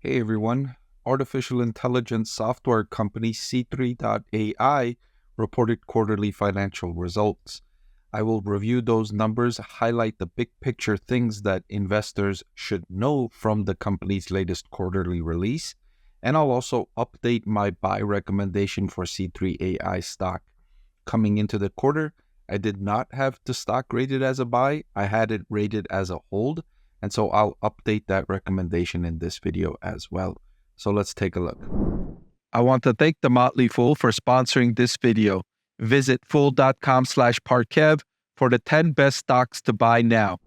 Hey everyone, artificial intelligence software company C3.ai reported quarterly financial results. I will review those numbers, highlight the big picture things that investors should know from the company's latest quarterly release, and I'll also update my buy recommendation for C3.ai stock. Coming into the quarter, I did not have the stock rated as a buy, I had it rated as a hold. And so I'll update that recommendation in this video as well. So let's take a look. I want to thank the Motley Fool for sponsoring this video. Visit fool.com/Parkev for the 10 best stocks to buy now.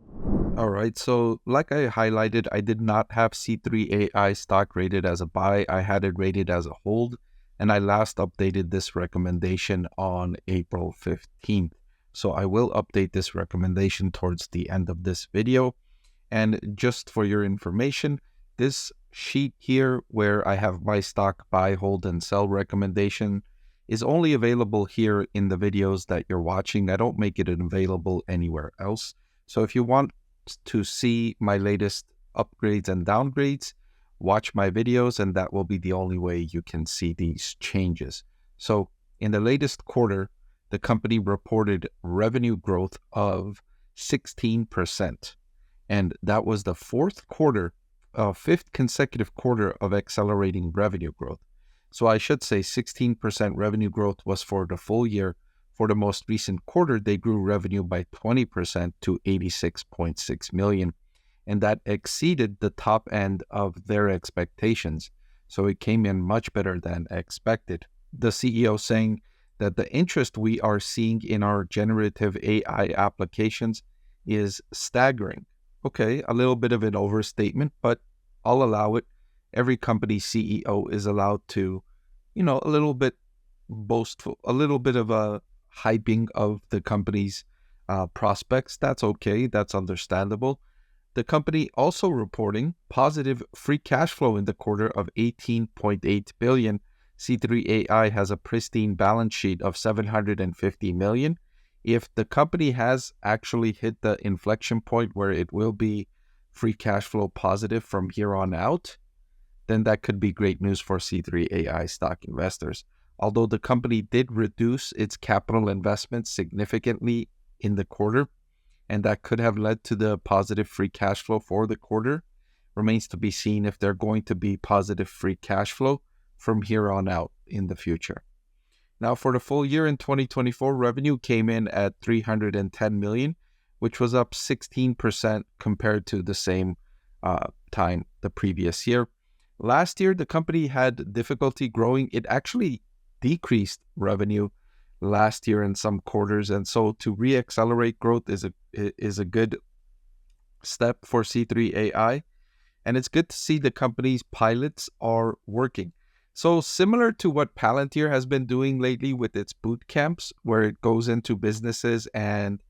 All right, so like I highlighted, I did not have C3.ai stock rated as a buy. I had it rated as a hold, and I last updated this recommendation on April 15th. So I will update this recommendation towards the end of this video. And just for your information, this sheet here where I have my stock buy, hold, and sell recommendation is only available here in the videos that you're watching. I don't make it available anywhere else. So if you want to see my latest upgrades and downgrades, watch my videos, and that will be the only way you can see these changes. So in the latest quarter, the company reported revenue growth of 16%. And that was the fifth consecutive quarter of accelerating revenue growth. So I should say 16% revenue growth was for the full year. For the most recent quarter, they grew revenue by 20% to $86.6 million. And that exceeded the top end of their expectations. So it came in much better than expected. The CEO saying that the interest we are seeing in our generative AI applications is staggering. Okay, a little bit of an overstatement, but I'll allow it. Every company CEO is allowed to, a little bit boastful, a little bit of a hyping of the company's prospects. That's okay. That's understandable. The company also reporting positive free cash flow in the quarter of $18.8 billion. C3.ai has a pristine balance sheet of $750 million. If the company has actually hit the inflection point where it will be free cash flow positive from here on out, then that could be great news for C3.ai stock investors. Although the company did reduce its capital investment significantly in the quarter, and that could have led to the positive free cash flow for the quarter, remains to be seen if they're going to be positive free cash flow from here on out in the future. Now, for the full year in 2024, revenue came in at $310 million, which was up 16% compared to the same time the previous year. Last year, the company had difficulty growing. It actually decreased revenue last year in some quarters, and so to re-accelerate growth is a good step for C3.ai, and it's good to see the company's pilots are working. So similar to what Palantir has been doing lately with its boot camps, where it goes into businesses and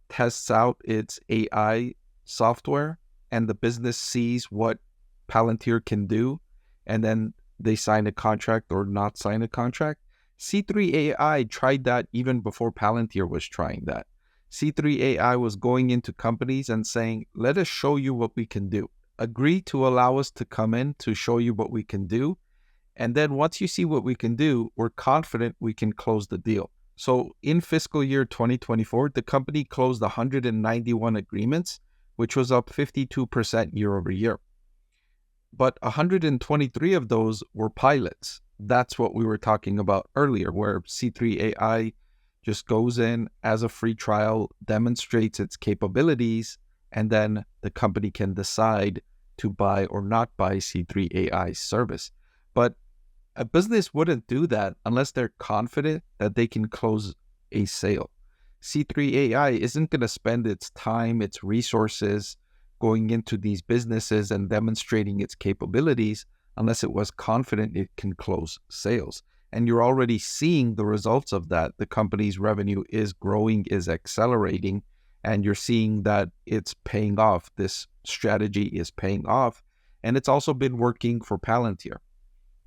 tests out its AI software, and the business sees what Palantir can do, and then they sign a contract or not sign a contract. C3.ai tried that even before Palantir was trying that. C3.ai was going into companies and saying, let us show you what we can do. Agree to allow us to come in to show you what we can do. And then once you see what we can do, we're confident we can close the deal. So in fiscal year 2024, the company closed 191 agreements, which was up 52% year over year. But 123 of those were pilots. That's what we were talking about earlier, where C3.ai just goes in as a free trial, demonstrates its capabilities, and then the company can decide to buy or not buy C3.ai's service. But a business wouldn't do that unless they're confident that they can close a sale. C3.ai isn't going to spend its time, its resources going into these businesses and demonstrating its capabilities unless it was confident it can close sales. And you're already seeing the results of that. The company's revenue is growing, is accelerating, and you're seeing that it's paying off. This strategy is paying off, and it's also been working for Palantir.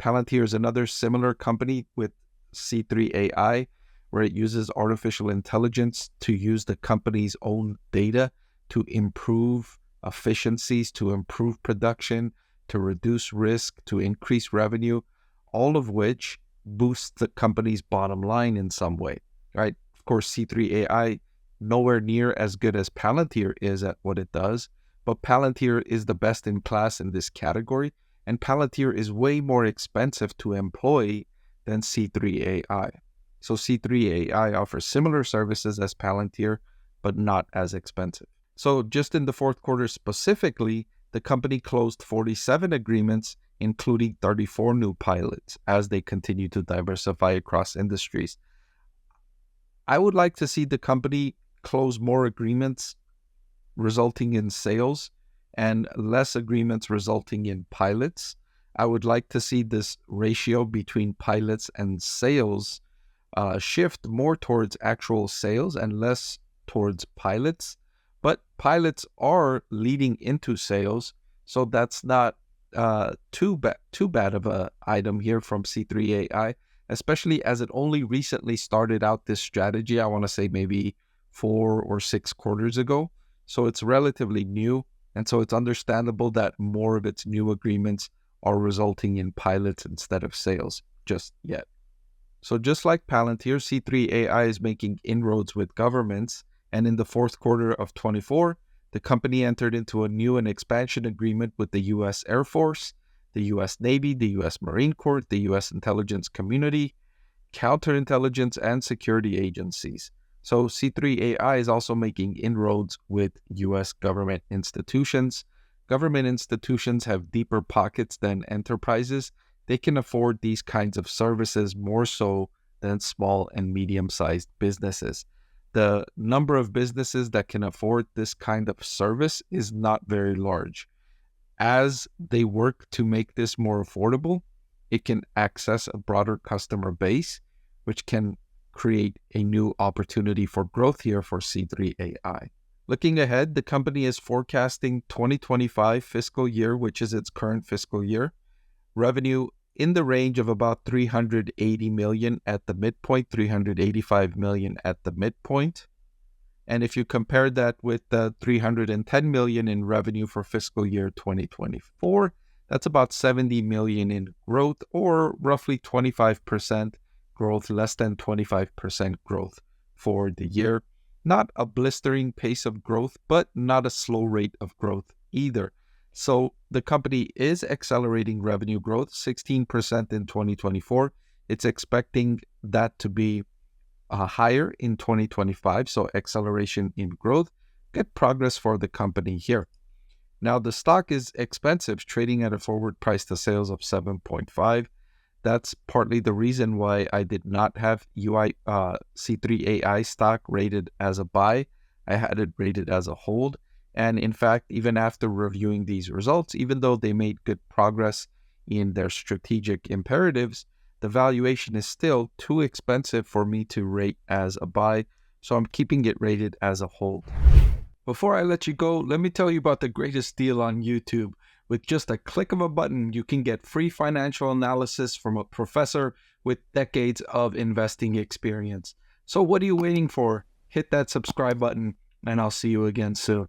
Palantir is another similar company with C3.ai, where it uses artificial intelligence to use the company's own data to improve efficiencies, to improve production, to reduce risk, to increase revenue, all of which boosts the company's bottom line in some way, right? Of course, C3.ai, nowhere near as good as Palantir is at what it does, but Palantir is the best in class in this category, and Palantir is way more expensive to employ than C3.ai. So C3.ai offers similar services as Palantir, but not as expensive. So just in the fourth quarter specifically, the company closed 47 agreements, including 34 new pilots, as they continue to diversify across industries. I would like to see the company close more agreements resulting in sales and less agreements resulting in pilots. I would like to see this ratio between pilots and sales shift more towards actual sales and less towards pilots. But pilots are leading into sales, so that's not too bad of an item here from C3.ai, especially as it only recently started out this strategy. I want to say maybe 4 or 6 quarters ago. So it's relatively new, and so it's understandable that more of its new agreements are resulting in pilots instead of sales just yet. So just like Palantir, C3.ai is making inroads with governments, and in the fourth quarter of 24, the company entered into a new and expansion agreement with the U.S. Air Force, the U.S. Navy, the U.S. Marine Corps, the U.S. intelligence community, counterintelligence, and security agencies. So C3.ai is also making inroads with U.S. government institutions. Government institutions have deeper pockets than enterprises. They can afford these kinds of services more so than small and medium-sized businesses. The number of businesses that can afford this kind of service is not very large. As they work to make this more affordable, it can access a broader customer base, which can create a new opportunity for growth here for C3.ai. Looking ahead, the company is forecasting 2025 fiscal year, which is its current fiscal year, revenue in the range of about $380 million at the midpoint, $385 million at the midpoint. And if you compare that with the $310 million in revenue for fiscal year 2024, that's about $70 million in growth, or roughly 25% growth, less than 25% growth for the year. Not a blistering pace of growth, but not a slow rate of growth either. So the company is accelerating revenue growth, 16% in 2024. It's expecting that to be higher in 2025, so acceleration in growth. Good progress for the company here. Now, the stock is expensive, trading at a forward price to sales of 7.5. That's partly the reason why I did not have C3.ai stock rated as a buy. I had it rated as a hold. And in fact, even after reviewing these results, even though they made good progress in their strategic imperatives, the valuation is still too expensive for me to rate as a buy, so I'm keeping it rated as a hold. Before I let you go, let me tell you about the greatest deal on YouTube. With just a click of a button, you can get free financial analysis from a professor with decades of investing experience. So what are you waiting for? Hit that subscribe button, and I'll see you again soon.